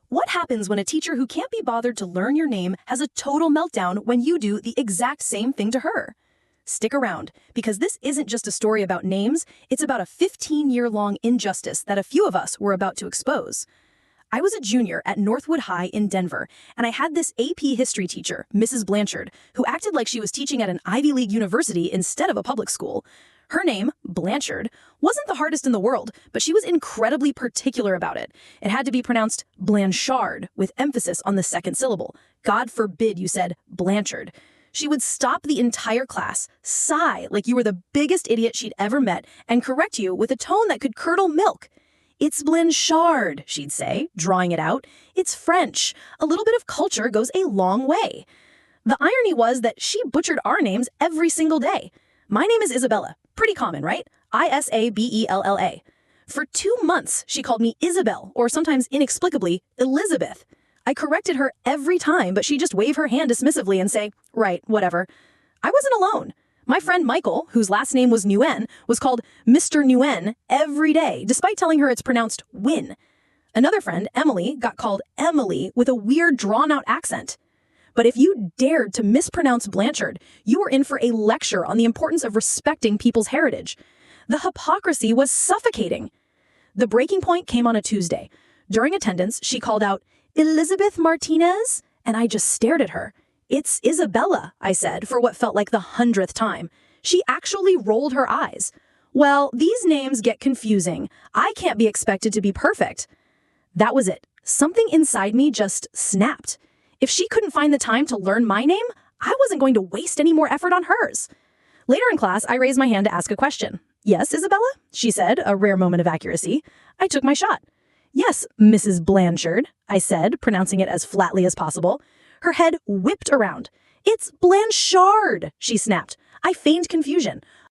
What happens when a teacher who can't be bothered to learn your name has a total meltdown when you do the exact same thing to her? Stick around, because this isn't just a story about names, it's about a 15-year-long injustice that a few of us were about to expose. I was a junior at Northwood High in Denver, and I had this AP history teacher, Mrs. Blanchard, who acted like she was teaching at an Ivy League university instead of a public school. Her name, Blanchard, wasn't the hardest in the world, but she was incredibly particular about it. It had to be pronounced Blanchard, with emphasis on the second syllable. God forbid you said Blanchard. She would stop the entire class, sigh like you were the biggest idiot she'd ever met, and correct you with a tone that could curdle milk. "It's Blanchard," she'd say, drawing it out. "It's French. A little bit of culture goes a long way." The irony was that she butchered our names every single day. My name is Isabella. Pretty common, right? Isabella. For 2 months, she called me Isabel, or sometimes inexplicably, Elizabeth. I corrected her every time, but she'd just wave her hand dismissively and say, "Right, whatever." I wasn't alone. My friend Michael, whose last name was Nguyen, was called Mr. Nguyen every day, despite telling her it's pronounced Win. Another friend, Emily, got called Emily with a weird drawn-out accent. But if you dared to mispronounce Blanchard, you were in for a lecture on the importance of respecting people's heritage. The hypocrisy was suffocating. The breaking point came on a Tuesday. During attendance, she called out, "Elizabeth Martinez?" And I just stared at her. "It's Isabella," I said, for what felt like the 100th time. She actually rolled her eyes. Well, these names get confusing. I can't be expected to be perfect. That was it. Something inside me just snapped. If she couldn't find the time to learn my name, I wasn't going to waste any more effort on hers. Later in class, I raised my hand to ask a question. "Yes, Isabella?" she said, a rare moment of accuracy. I took my shot. "Yes, Mrs. Blanchard," I said, pronouncing it as flatly as possible. Her head whipped around. "It's Blanchard," she snapped. I feigned confusion.